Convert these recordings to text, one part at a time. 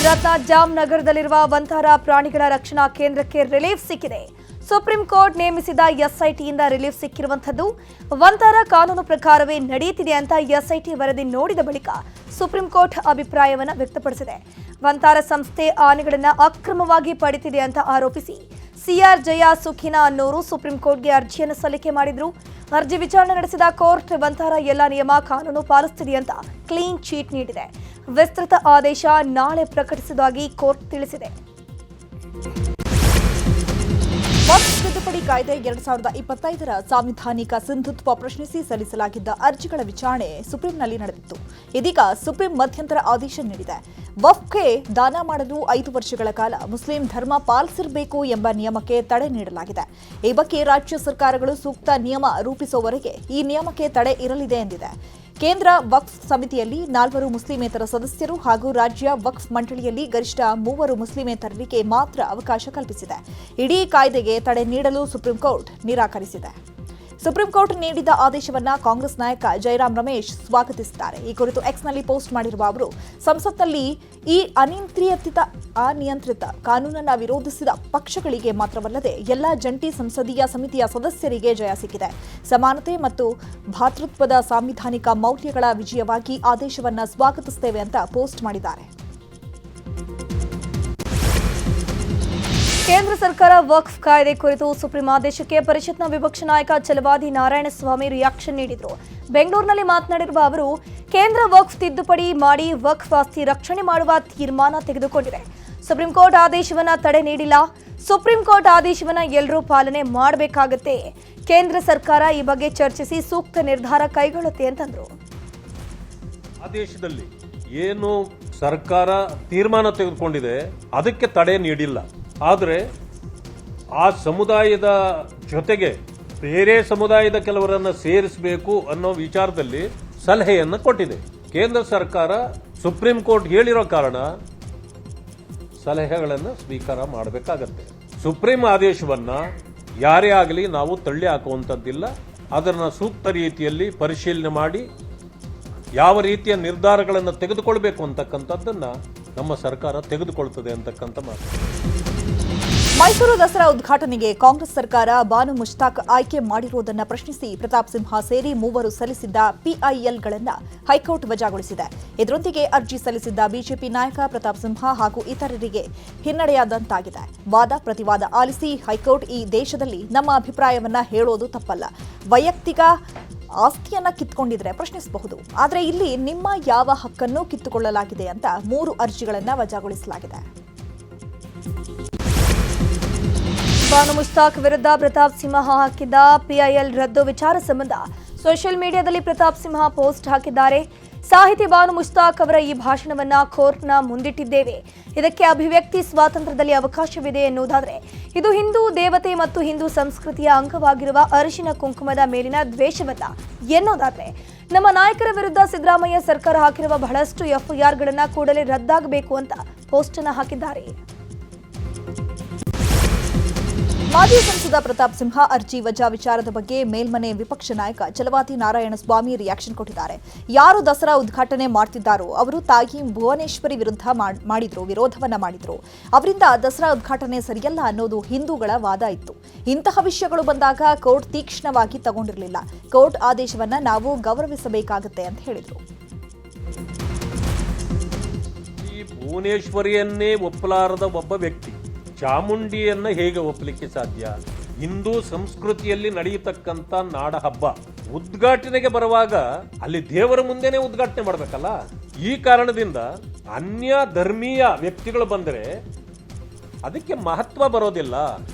ಗುಜರಾತ್ನ ಜಾಮ್ನಗರದಲ್ಲಿರುವ ವಂತಾರ ಪ್ರಾಣಿಗಳ ರಕ್ಷಣಾ ಕೇಂದ್ರಕ್ಕೆ ರಿಲೀಫ್ ಸಿಕ್ಕಿದೆ. ಸುಪ್ರೀಂ ಕೋರ್ಟ್ ನೇಮಿಸಿದ ಎಸ್ಐಟಿಯಿಂದ ರಿಲೀಫ್ ಸಿಕ್ಕಿರುವಂತದ್ದು ವಂತಾರ ಕಾನೂನು ಪ್ರಕಾರವೇ ನಡೆಯುತ್ತಿದೆ ಅಂತ ಎಸ್ಐಟಿ ವರದಿ ನೋಡಿದ ಬಳಿಕ ಸುಪ್ರೀಂ ಕೋರ್ಟ್ ಅಭಿಪ್ರಾಯವನ್ನು ವ್ಯಕ್ತಪಡಿಸಿದೆ. ವಂತಾರ ಸಂಸ್ಥೆ ಆನೆಗಳನ್ನು ಅಕ್ರಮವಾಗಿ ಪಡೆದಿದೆ ಅಂತ ಆರೋಪಿಸಿ ಸಿಆರ್ ಜಯ ಸುಖಿನಾ ಅನ್ನೋರು ಸುಪ್ರೀಂ ಕೋರ್ಟ್ಗೆ ಅರ್ಜಿಯನ್ನು ಸಲ್ಲಿಕೆ ಮಾಡಿದ್ರು. ಅರ್ಜಿ ವಿಚಾರಣೆ ನಡೆಸಿದ ಕೋರ್ಟ್ ವಂತಾರ ಎಲ್ಲ ನಿಯಮ ಕಾನೂನು ಪಾಲಿಸುತ್ತಿದೆ ಅಂತ ಕ್ಲೀನ್ ಚೀಟ್ ನೀಡಿದೆ. ವಿಸ್ತೃತ ಆದೇಶ ನಾಳೆ ಪ್ರಕಟಿಸುವುದಾಗಿ ಕೋರ್ಟ್ ತಿಳಿಸಿದೆ. ವಕ್ಫ್ ತಿದ್ದುಪಡಿ ಕಾಯ್ದೆ 2025ರ ಸಾಂವಿಧಾನಿಕ ಸಿಂಧುತ್ವ ಪ್ರಶ್ನಿಸಿ ಸಲ್ಲಿಸಲಾಗಿದ್ದ ಅರ್ಜಿಗಳ ವಿಚಾರಣೆ ಸುಪ್ರೀಂನಲ್ಲಿ ನಡೆದಿತ್ತು. ಇದೀಗ ಸುಪ್ರೀಂ ಮಧ್ಯಂತರ ಆದೇಶ ನೀಡಿದೆ. ವಕ್ಫ್ಗೆ ದಾನ ಮಾಡಲು 5 ವರ್ಷಗಳ ಕಾಲ ಮುಸ್ಲಿಂ ಧರ್ಮ ಪಾಲಿಸಿರಬೇಕು ಎಂಬ ನಿಯಮಕ್ಕೆ ತಡೆ ನೀಡಲಾಗಿದೆ. ಈ ಬಗ್ಗೆ ರಾಜ್ಯ ಸರ್ಕಾರಗಳು ಸೂಕ್ತ ನಿಯಮ ರೂಪಿಸುವವರೆಗೆ ಈ ನಿಯಮಕ್ಕೆ ತಡೆ ಇರಲಿದೆ ಎಂದಿದೆ. ಕೇಂದ್ರ ವಕ್ಫ್ ಸಮಿತಿಯಲ್ಲಿ 4 ಮುಸ್ಲಿಮೇತರ ಸದಸ್ಯರು ಹಾಗೂ ರಾಜ್ಯ ವಕ್ಫ್ ಮಂಡಳಿಯಲ್ಲಿ ಗರಿಷ್ಠ 3 ಮುಸ್ಲಿಮೇತರರಿಗೆ ಮಾತ್ರ ಅವಕಾಶ ಕಲ್ಪಿಸಿದೆ. ಇಡೀ ಕಾಯ್ದೆಗೆ ತಡೆ ನೀಡಲು ಸುಪ್ರೀಂ ಕೋರ್ಟ್ ನಿರಾಕರಿಸಿದೆ. ಸುಪ್ರೀಂ ಕೋರ್ಟ್ ನೀಡಿದ ಆದೇಶವನ್ನ ಕಾಂಗ್ರೆಸ್ ನಾಯಕ ಜೈರಾಮ್ ರಮೇಶ್ ಸ್ವಾಗತಿಸಿದ್ದಾರೆ. ಈ ಕುರಿತು ಎಕ್ಸ್ನಲ್ಲಿ ಪೋಸ್ಟ್ ಮಾಡಿರುವ ಅವರು, ಸಂಸತ್ನಲ್ಲಿ ಈ ಅನಿಯಂತ್ರಿತ ಕಾನೂನನ್ನು ವಿರೋಧಿಸಿದ ಪಕ್ಷಗಳಿಗೆ ಮಾತ್ರವಲ್ಲದೆ ಎಲ್ಲ ಜಂಟಿ ಸಂಸದೀಯ ಸಮಿತಿಯ ಸದಸ್ಯರಿಗೆ ಜಯ ಸಿಕ್ಕಿದೆ. ಸಮಾನತೆ ಮತ್ತು ಭ್ರಾತೃತ್ವದ ಸಾಂವಿಧಾನಿಕ ಮೌಲ್ಯಗಳ ವಿಜಯವಾಗಿ ಆದೇಶವನ್ನ ಸ್ವಾಗತಿಸುತ್ತೇವೆ ಅಂತ ಪೋಸ್ಟ್ ಮಾಡಿದ್ದಾರೆ. ಕೇಂದ್ರ ಸರ್ಕಾರ ವಕ್ಫ್ ಕಾಯ್ದೆ ಕುರಿತು ಸುಪ್ರೀಂ ಆದೇಶಕ್ಕೆ ಪರಿಷತ್ನ ವಿಪಕ್ಷ ನಾಯಕ ಛಲವಾದಿ ನಾರಾಯಣಸ್ವಾಮಿ ರಿಯಾಕ್ಷನ್ ನೀಡಿದರು. ಬೆಂಗಳೂರಿನಲ್ಲಿ ಮಾತನಾಡಿರುವ ಅವರು, ಕೇಂದ್ರ ವಕ್ಫ್ ತಿದ್ದುಪಡಿ ಮಾಡಿ ವಕ್ಫ್ ಆಸ್ತಿ ರಕ್ಷಣೆ ಮಾಡುವ ತೀರ್ಮಾನ ತೆಗೆದುಕೊಂಡಿದೆ. ಸುಪ್ರೀಂ ಕೋರ್ಟ್ ಆದೇಶವನ್ನ ತಡೆ ನೀಡಿಲ್ಲ. ಸುಪ್ರೀಂ ಕೋರ್ಟ್ ಆದೇಶವನ್ನ ಎಲ್ಲರೂ ಪಾಲನೆ ಮಾಡಬೇಕಾಗತ್ತೆ. ಕೇಂದ್ರ ಸರ್ಕಾರ ಈ ಬಗ್ಗೆ ಚರ್ಚಿಸಿ ಸೂಕ್ತ ನಿರ್ಧಾರ ಕೈಗೊಳ್ಳುತ್ತೆ ಅಂತಂದ್ರು. ಆದೇಶದಲ್ಲಿ ಏನು ಸರ್ಕಾರ ತೀರ್ಮಾನ ತೆಗೆದುಕೊಂಡಿದೆ ಅದಕ್ಕೆ ತಡೆ ನೀಡಿಲ್ಲ. ಆದರೆ ಆ ಸಮುದಾಯದ ಜೊತೆಗೆ ಬೇರೆ ಸಮುದಾಯದ ಕೆಲವರನ್ನು ಸೇರಿಸಬೇಕು ಅನ್ನೋ ವಿಚಾರದಲ್ಲಿ ಸಲಹೆಯನ್ನು ಕೊಟ್ಟಿದೆ. ಕೇಂದ್ರ ಸರ್ಕಾರ ಸುಪ್ರೀಂ ಕೋರ್ಟ್ ಹೇಳಿರೋ ಕಾರಣ ಸಲಹೆಗಳನ್ನು ಸ್ವೀಕಾರ ಮಾಡಬೇಕಾಗತ್ತೆ. ಸುಪ್ರೀಂ ಆದೇಶವನ್ನ ಯಾರೇ ಆಗಲಿ ನಾವು ತಳ್ಳಿ ಹಾಕುವಂಥದ್ದಿಲ್ಲ. ಅದನ್ನು ಸೂಕ್ತ ರೀತಿಯಲ್ಲಿ ಪರಿಶೀಲನೆ ಮಾಡಿ ಯಾವ ರೀತಿಯ ನಿರ್ಧಾರಗಳನ್ನು ತೆಗೆದುಕೊಳ್ಬೇಕು ಅಂತಕ್ಕಂಥದ್ದನ್ನು ನಮ್ಮ ಸರ್ಕಾರ ತೆಗೆದುಕೊಳ್ತದೆ ಅಂತಕ್ಕಂಥ ಮಾತು. ಮೈಸೂರು ದಸರಾ ಉದ್ಘಾಟನೆಗೆ ಕಾಂಗ್ರೆಸ್ ಸರ್ಕಾರ ಬಾನು ಮುಷ್ತಾಕ್ ಆಯ್ಕೆ ಮಾಡಿರುವುದನ್ನು ಪ್ರಶ್ನಿಸಿ ಪ್ರತಾಪ್ ಸಿಂಹ ಸೇರಿ 3 ಸಲ್ಲಿಸಿದ್ದ ಪಿಐಎಲ್ಗಳನ್ನು ಹೈಕೋರ್ಟ್ ವಜಾಗೊಳಿಸಿದೆ. ಇದರೊಂದಿಗೆ ಅರ್ಜಿ ಸಲ್ಲಿಸಿದ್ದ ಬಿಜೆಪಿ ನಾಯಕ ಪ್ರತಾಪ್ ಸಿಂಹ ಹಾಗೂ ಇತರರಿಗೆ ಹಿನ್ನಡೆಯಾದಂತಾಗಿದೆ. ವಾದ ಪ್ರತಿವಾದ ಆಲಿಸಿ ಹೈಕೋರ್ಟ್ ಈ ದೇಶದಲ್ಲಿ ನಮ್ಮ ಅಭಿಪ್ರಾಯವನ್ನ ಹೇಳೋದು ತಪ್ಪಲ್ಲ, ವೈಯಕ್ತಿಕ ಆಸ್ತಿಯನ್ನ ಕಿತ್ತುಕೊಂಡಿದ್ರೆ ಪ್ರಶ್ನಿಸಬಹುದು, ಆದರೆ ಇಲ್ಲಿ ನಿಮ್ಮ ಯಾವ ಹಕ್ಕನ್ನು ಕಿತ್ತುಕೊಳ್ಳಲಾಗಿದೆ ಅಂತ 3 ಅರ್ಜಿಗಳನ್ನು ವಜಾಗೊಳಿಸಲಾಗಿದೆ. ಬಾನು ಮುಷ್ತಾಕ್ ವಿರುದ್ಧ ಪ್ರತಾಪ್ ಸಿಂಹ ಹಾಕಿದ್ದ ಪಿಐಎಲ್ ರದ್ದು ವಿಚಾರ ಸಂಬಂಧ ಸೋಷಿಯಲ್ ಮೀಡಿಯಾದಲ್ಲಿ ಪ್ರತಾಪ್ ಸಿಂಹ ಪೋಸ್ಟ್ ಹಾಕಿದ್ದಾರೆ. ಸಾಹಿತಿ ಬಾನು ಮುಷ್ತಾಕ್ ಅವರ ಈ ಭಾಷಣವನ್ನ ಕೋರ್ಟ್ನ ಮುಂದಿಟ್ಟಿದ್ದೇವೆ. ಇದಕ್ಕೆ ಅಭಿವ್ಯಕ್ತಿ ಸ್ವಾತಂತ್ರ್ಯದಲ್ಲಿ ಅವಕಾಶವಿದೆ ಎನ್ನುವುದಾದರೆ ಇದು ಹಿಂದೂ ದೇವತೆ ಮತ್ತು ಹಿಂದೂ ಸಂಸ್ಕೃತಿಯ ಅಂಗವಾಗಿರುವ ಅರಿಶಿನ ಕುಂಕುಮದ ಮೇಲಿನ ದ್ವೇಷವಲ್ಲ ಎನ್ನುವುದಾದರೆ ನಮ್ಮ ನಾಯಕರ ವಿರುದ್ಧ ಸಿದ್ದರಾಮಯ್ಯ ಸರ್ಕಾರ ಹಾಕಿರುವ ಬಹಳಷ್ಟು ಎಫ್ಐಆರ್ಗಳನ್ನು ಕೂಡಲೇ ರದ್ದಾಗಬೇಕು ಅಂತ ಪೋಸ್ಟ್ ಅನ್ನು ಹಾಕಿದ್ದಾರೆ. ಮಾಜಿ ಸಂಸದ ಪ್ರತಾಪ್ ಸಿಂಹ ಅರ್ಜಿ ವಜಾ ವಿಚಾರದ ಬಗ್ಗೆ ಮೇಲ್ಮನೆ ವಿಪಕ್ಷ ನಾಯಕ ಛಲವಾದಿ ನಾರಾಯಣಸ್ವಾಮಿ ರಿಯಾಕ್ಷನ್ ಕೊಟ್ಟಿದ್ದಾರೆ. ಯಾರು ದಸರಾ ಉದ್ಘಾಟನೆ ಮಾಡ್ತಿದ್ದಾರೋ ಅವರು ತಾಯಿ ಭುವನೇಶ್ವರಿ ವಿರೋಧವನ್ನ ಮಾಡಿದ್ರು. ಅವರಿಂದ ದಸರಾ ಉದ್ಘಾಟನೆ ಸರಿಯಲ್ಲ ಅನ್ನೋದು ಹಿಂದೂಗಳ ವಾದ ಇತ್ತು. ಇಂತಹ ವಿಷಯಗಳು ಬಂದಾಗ ಕೋರ್ಟ್ ತೀಕ್ಷ್ಣವಾಗಿ ತಗೊಂಡಿರಲಿಲ್ಲ. ಕೋರ್ಟ್ ಆದೇಶವನ್ನ ನಾವು ಗೌರವಿಸಬೇಕಾಗುತ್ತೆ ಅಂತ ಹೇಳಿದ್ರು. ಈ ಭುವನೇಶ್ವರಿಯನ್ನೇ ಒಪ್ಪಲಾರದ ಒಬ್ಬ ವ್ಯಕ್ತಿ ಚಾಮುಂಡಿಯನ್ನ ಹೇಗೆ ಒಪ್ಪಲಿಕ್ಕೆ ಸಾಧ್ಯ? ಹಿಂದೂ ಸಂಸ್ಕೃತಿಯಲ್ಲಿ ನಡೆಯತಕ್ಕಂಥ ನಾಡ ಹಬ್ಬ ಉದ್ಘಾಟನೆಗೆ ಬರುವಾಗ ಅಲ್ಲಿ ದೇವರ ಮುಂದೆನೆ ಉದ್ಘಾಟನೆ ಮಾಡಬೇಕಲ್ಲ. ಈ ಕಾರಣದಿಂದ ಅನ್ಯ ಧರ್ಮೀಯ ವ್ಯಕ್ತಿಗಳು ಬಂದರೆ ಅದಕ್ಕೆ ಮಹತ್ವ ಬರೋದಿಲ್ಲ.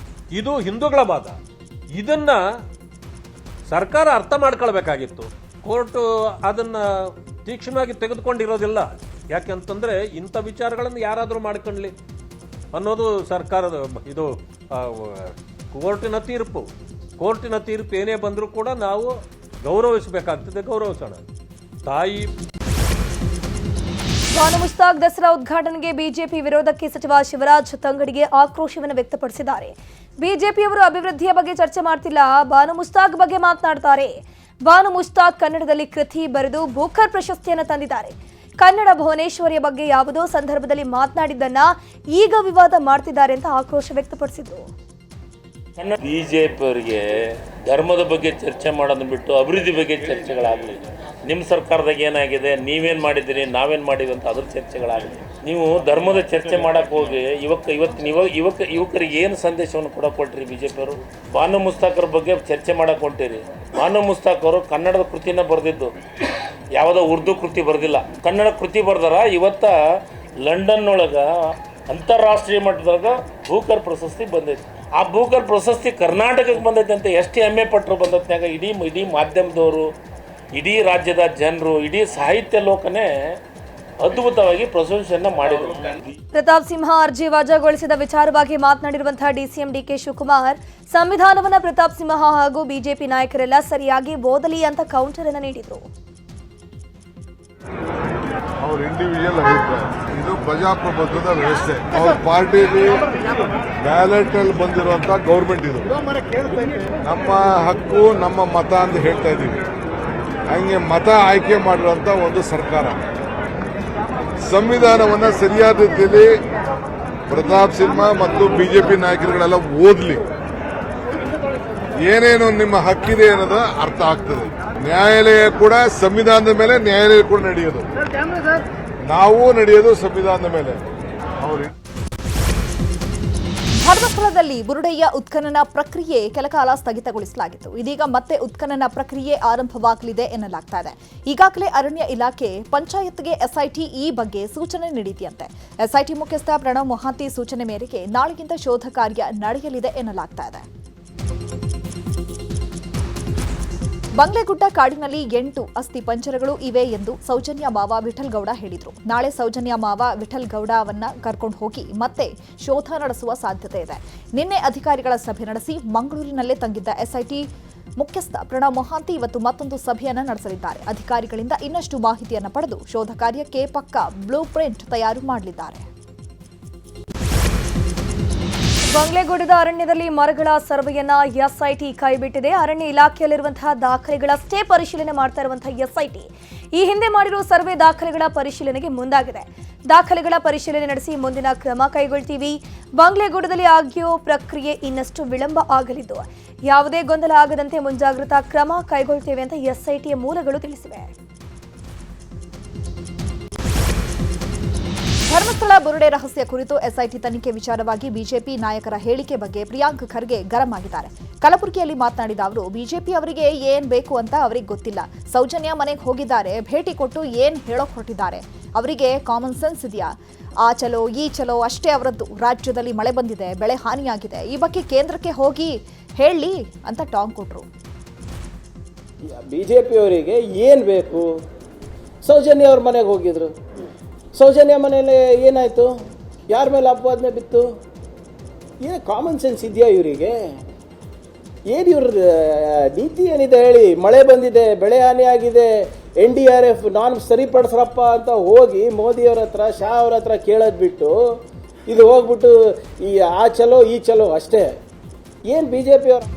ಇದು ಹಿಂದೂಗಳ ವಾದ. ಇದನ್ನ ಸರ್ಕಾರ ಅರ್ಥ ಮಾಡ್ಕೊಳ್ಬೇಕಾಗಿತ್ತು. ಕೋರ್ಟ್ ಅದನ್ನ ತೀಕ್ಷ್ಣವಾಗಿ ತೆಗೆದುಕೊಂಡಿರೋದಿಲ್ಲ. ಯಾಕೆಂತಂದ್ರೆ ಇಂಥ ವಿಚಾರಗಳನ್ನು ಯಾರಾದರೂ ಮಾಡ್ಕೊಳ್ಳಿ ಅನ್ನೋದು ಸರ್ಕಾರದ ಇದು ಕೋರ್ಟಿನ ತೀರ್ಪು ಏನೇ ಬಂದರೂ ಕೂಡ ನಾವು ಗೌರವಿಸಬೇಕಾಗ್ತದೆ, ಗೌರವಿಸೋಣ. ತಾಯಿ ಬಾನು ಮುಷ್ತಾಕ್ ದಸರಾ ಉದ್ಘಾಟನೆಗೆ ಬಿಜೆಪಿ ವಿರೋಧಕ್ಕೆ ಸಚಿವ ಶಿವರಾಜ್ ತಂಗಡಿಗೆ ಆಕ್ರೋಶವನ್ನು ವ್ಯಕ್ತಪಡಿಸಿದ್ದಾರೆ. ಬಿಜೆಪಿಯವರು ಅಭಿವೃದ್ಧಿಯ ಬಗ್ಗೆ ಚರ್ಚೆ ಮಾಡ್ತಿಲ್ಲ, ಬಾನು ಮುಷ್ತಾಕ್ ಬಗ್ಗೆ ಮಾತನಾಡ್ತಾರೆ. ಬಾನು ಮುಷ್ತಾಕ್ ಕನ್ನಡದಲ್ಲಿ ಕೃತಿ ಬರೆದು ಬೂಕರ್ ಪ್ರಶಸ್ತಿಯನ್ನು ತಂದಿದ್ದಾರೆ. ಕನ್ನಡ ಭುವನೇಶ್ವರಿಯ ಬಗ್ಗೆ ಯಾವುದೋ ಸಂದರ್ಭದಲ್ಲಿ ಮಾತನಾಡಿದ್ದನ್ನ ಈಗ ವಿವಾದ ಮಾಡ್ತಿದ್ದಾರೆ ಅಂತ ಆಕ್ರೋಶ ವ್ಯಕ್ತಪಡಿಸಿದ್ರು. ಬಿಜೆಪಿ ಅವರಿಗೆ ಧರ್ಮದ ಬಗ್ಗೆ ಚರ್ಚೆ ಮಾಡೋದನ್ನ ಬಿಟ್ಟು ಅಭಿವೃದ್ಧಿ ಬಗ್ಗೆ ಚರ್ಚೆಗಳಾಗಲಿ. ನಿಮ್ಮ ಸರ್ಕಾರದಾಗ ಏನಾಗಿದೆ, ನೀವೇನು ಮಾಡಿದ್ದೀರಿ, ನಾವೇನು ಮಾಡಿದ್ವಿ ಅಂತ ಅದ್ರ ಚರ್ಚೆಗಳಾಗಲಿ. ನೀವು ಧರ್ಮದ ಚರ್ಚೆ ಮಾಡಕ್ಕೆ ಹೋಗಿ ಯುವಕರಿಗೆ ಏನು ಸಂದೇಶವನ್ನು ಕೊಟ್ರಿ ಬಿಜೆಪಿ ಅವರು? ಬಾನು ಮುಸ್ತಾಕರ್ ಬಗ್ಗೆ ಚರ್ಚೆ ಮಾಡಕ್ಕೆ ಹೊಂಟಿರಿ. ಬಾನು ಮುಸ್ತಾಕ್ ಅವರು ಕನ್ನಡದ ಕೃತಿನ ಬರೆದಿದ್ದು, ಯಾವುದೋ ಉರ್ದು ಕೃತಿ ಬರೆದಿಲ್ಲ, ಕನ್ನಡ ಕೃತಿ ಬರ್ದಾರ. ಇವತ್ತ ಲಂಡನ್ ಒಳಗೆ ಅಂತಾರಾಷ್ಟ್ರೀಯ ಮಟ್ಟದಾಗ ಬೂಕರ್ ಪ್ರಶಸ್ತಿ ಬಂದೈತಿ. ಆ ಬೂಕರ್ ಪ್ರಶಸ್ತಿ ಕರ್ನಾಟಕಕ್ಕೆ ಬಂದೈತೆ ಅಂತ ಎಷ್ಟು ಹೆಮ್ಮೆ ಪಟ್ಟರು ಬಂದತ್ನಾಗ ಇಡೀ ಮಾಧ್ಯಮದವರು, ಇಡೀ ರಾಜ್ಯದ ಜನರು, ಇಡೀ ಸಾಹಿತ್ಯ ಲೋಕನೇ ಅದ್ಭುತವಾಗಿ ಪ್ರಶಂಸೆಯನ್ನ ಮಾಡಿದರು. ಪ್ರತಾಪ್ ಸಿಂಹ ಅರ್ಜಿ ವಜಾಗೊಳಿಸಿದ ವಿಚಾರವಾಗಿ ಮಾತನಾಡಿರುವಂತಹ ಡಿಸಿಎಂ ಡಿಕೆ ಶಿವಕುಮಾರ್, ಸಂವಿಧಾನವನ್ನ ಪ್ರತಾಪ್ ಸಿಂಹ ಹಾಗೂ ಬಿಜೆಪಿ ನಾಯಕರೆಲ್ಲ ಸರಿಯಾಗಿ ಓದಲಿ ಅಂತ ಕೌಂಟರ್ ಅನ್ನು ನೀಡಿದರು. ಅವ್ರ ಇಂಡಿವಿಜುವಲ್ ಅಭಿಪ್ರಾಯ, ಇದು ಪ್ರಜಾಪ್ರಭುತ್ವದ ವ್ಯವಸ್ಥೆ. ಅವ್ರ ಪಾರ್ಟಿಲಿ ಬ್ಯಾಲೆಟ್ ಅಲ್ಲಿ ಬಂದಿರುವಂತ ಗೌರ್ಮೆಂಟ್ ಇದು. ನಮ್ಮ ಹಕ್ಕು ನಮ್ಮ ಮತ ಅಂತ ಹೇಳ್ತಾ ಇದ್ದೀವಿ. ಹಂಗೆ ಮತ ಆಯ್ಕೆ ಮಾಡಿರುವಂತ ಒಂದು ಸರ್ಕಾರ ಸಂವಿಧಾನವನ್ನ ಸರಿಯಾದ ರೀತಿಯಲ್ಲಿ ಪ್ರತಾಪ್ ಸಿಂಹ ಮತ್ತು ಬಿಜೆಪಿ ನಾಯಕರುಗಳೆಲ್ಲ ಓದ್ಲಿ, ಏನೇನು ನಿಮ್ಮ ಹಕ್ಕಿದೆ ಅನ್ನೋದು ಅರ್ಥ ಆಗ್ತದೆ. ನ್ಯಾಯಾಲಯ ಕೂಡ ಸಂವಿಧಾನದ ಮೇಲೆ ನ್ಯಾಯಾಲಯ ಕೂಡ ನಡೆಯೋದು, ನಾವು ನಡೆಯೋದು ಸಂವಿಧಾನದ ಮೇಲೆ. ಧರ್ಮಸ್ಥಳದಲ್ಲಿ ಬುರುಡೆಯ ಉತ್ಖನನ ಪ್ರಕ್ರಿಯೆ ಕೆಲಕಾಲ ಸ್ಥಗಿತಗೊಳಿಸಲಾಗಿತ್ತು. ಇದೀಗ ಮತ್ತೆ ಉತ್ಖನನ ಪ್ರಕ್ರಿಯೆ ಆರಂಭವಾಗಲಿದೆ ಎನ್ನಲಾಗ್ತಾ ಇದೆ. ಈಗಾಗಲೇ ಅರಣ್ಯ ಇಲಾಖೆ ಪಂಚಾಯತ್ಗೆ ಎಸ್ಐಟಿ ಈ ಬಗ್ಗೆ ಸೂಚನೆ ನೀಡಿದೆಯಂತೆ. ಎಸ್ಐಟಿ ಮುಖ್ಯಸ್ಥ ಪ್ರಣವ್ ಮೊಹಾಂತಿ ಸೂಚನೆ ಮೇರೆಗೆ ನಾಳೆಯಿಂದ ಶೋಧ ಕಾರ್ಯ ನಡೆಯಲಿದೆ ಎನ್ನಲಾಗ್ತಾ ಇದೆ. ಬಂಗ್ಲೆಗುಡ್ಡ ಕಾಡಿನಲ್ಲಿ 8 ಅಸ್ಥಿ ಪಂಜರಗಳು ಇವೆ ಎಂದು ಸೌಜನ್ಯ ಮಾವ ವಿಠಲ್ ಗೌಡ ಹೇಳಿದರು. ನಾಳೆ ಸೌಜನ್ಯ ಮಾವ ವಿಠಲ್ ಗೌಡವನ್ನ ಕರ್ಕೊಂಡು ಹೋಗಿ ಮತ್ತೆ ಶೋಧ ನಡೆಸುವ ಸಾಧ್ಯತೆ ಇದೆ. ನಿನ್ನೆ ಅಧಿಕಾರಿಗಳ ಸಭೆ ನಡೆಸಿ ಮಂಗಳೂರಿನಲ್ಲೇ ತಂಗಿದ್ದ ಎಸ್ಐಟಿ ಮುಖ್ಯಸ್ಥ ಪ್ರಣವ್ ಮೊಹಾಂತಿ ಇವತ್ತು ಮತ್ತೊಂದು ಸಭೆಯನ್ನು ನಡೆಸಲಿದ್ದಾರೆ. ಅಧಿಕಾರಿಗಳಿಂದ ಇನ್ನಷ್ಟು ಮಾಹಿತಿಯನ್ನು ಪಡೆದು ಶೋಧ ಕಾರ್ಯಕ್ಕೆ ಪಕ್ಕಾ ಬ್ಲೂ ಪ್ರಿಂಟ್ ತಯಾರು ಮಾಡಲಿದ್ದಾರೆ. ಬಂಗ್ಲೆಗುಡ್ಡದ ಅರಣ್ಯದಲ್ಲಿ ಮರಗಳ ಸರ್ವೆಯನ್ನ ಎಸ್ಐಟಿ ಕೈಬಿಟ್ಟಿದೆ. ಅರಣ್ಯ ಇಲಾಖೆಯಲ್ಲಿರುವಂತಹ ದಾಖಲೆಗಳಷ್ಟೇ ಪರಿಶೀಲನೆ ಮಾಡ್ತಾ ಇರುವಂತಹ ಎಸ್ಐಟಿ ಈ ಹಿಂದೆ ಮಾಡಿರುವ ಸರ್ವೆ ದಾಖಲೆಗಳ ಪರಿಶೀಲನೆಗೆ ಮುಂದಾಗಿದೆ. ದಾಖಲೆಗಳ ಪರಿಶೀಲನೆ ನಡೆಸಿ ಮುಂದಿನ ಕ್ರಮ ಕೈಗೊಳ್ತೀವಿ. ಬಂಗ್ಲೆಗುಡ್ಡದಲ್ಲಿ ಆಗಿಯೋ ಪ್ರಕ್ರಿಯೆ ಇನ್ನಷ್ಟು ವಿಳಂಬ ಆಗಲಿದ್ದು ಯಾವುದೇ ಗೊಂದಲ ಆಗದಂತೆ ಮುಂಜಾಗ್ರತಾ ಕ್ರಮ ಕೈಗೊಳ್ತೇವೆ ಅಂತ ಎಸ್ಐಟಿಯ ಮೂಲಗಳು ತಿಳಿಸಿವೆ. ಧರ್ಮಸ್ಥಳ ಬುರುಡೆ ರಹಸ್ಯ ಕುರಿತು ಎಸ್ಐಟಿ ತನಿಖೆ ವಿಚಾರವಾಗಿ ಬಿಜೆಪಿ ನಾಯಕರ ಹೇಳಿಕೆ ಬಗ್ಗೆ ಪ್ರಿಯಾಂಕ್ ಖರ್ಗೆ ಗರಂ ಆಗಿದ್ದಾರೆ. ಕಲಬುರಗಿಯಲ್ಲಿ ಮಾತನಾಡಿದ ಅವರು, ಬಿಜೆಪಿ ಅವರಿಗೆ ಏನ್ ಬೇಕು ಅಂತ ಅವರಿಗೆ ಗೊತ್ತಿಲ್ಲ. ಸೌಜನ್ಯ ಮನೆಗೆ ಹೋಗಿದ್ದಾರೆ, ಭೇಟಿ ಕೊಟ್ಟು ಏನ್ ಹೇಳೋಕ್ ಹೊರಟಿದ್ದಾರೆ. ಅವರಿಗೆ ಕಾಮನ್ ಸೆನ್ಸ್ ಇದೆಯಾ? ಆ ಚಲೋ ಈ ಚಲೋ ಅಷ್ಟೇ ಅವರದ್ದು. ರಾಜ್ಯದಲ್ಲಿ ಮಳೆ ಬಂದಿದೆ, ಬೆಳೆ ಹಾನಿಯಾಗಿದೆ, ಈ ಬಗ್ಗೆ ಕೇಂದ್ರಕ್ಕೆ ಹೋಗಿ ಹೇಳಿ ಅಂತ ಟಾಂಗ್ ಕೊಟ್ರು. ಬಿಜೆಪಿ ಅವರಿಗೆ ಏನು ಬೇಕು? ಸೌಜನ್ಯ ಅವ್ರ ಮನೆಗೆ ಹೋಗಿದ್ರು. ಸೌಜನ್ಯ ಮನೆಯಲ್ಲಿ ಏನಾಯಿತು? ಯಾರ ಮೇಲೆ ಅಪವಾದನೆ ಬಿತ್ತು? ಏನು ಕಾಮನ್ ಸೆನ್ಸ್ ಇದೆಯಾ ಇವರಿಗೆ? ಏನು ಇವ್ರ ನೀತಿ ಏನಿದೆ ಹೇಳಿ? ಮಳೆ ಬಂದಿದೆ, ಬೆಳೆ ಹಾನಿ ಆಗಿದೆ, NDRF ನಾನು ಸರಿಪಡಿಸ್ರಪ್ಪ ಅಂತ ಹೋಗಿ ಮೋದಿಯವ್ರ ಹತ್ರ ಶಾ ಅವ್ರ ಹತ್ರ ಕೇಳೋದು ಬಿಟ್ಟು ಇದು ಹೋಗ್ಬಿಟ್ಟು ಈ ಆ ಚಲೋ ಈ ಚಲೋ ಅಷ್ಟೇ. ಏನು BJP ಅವರು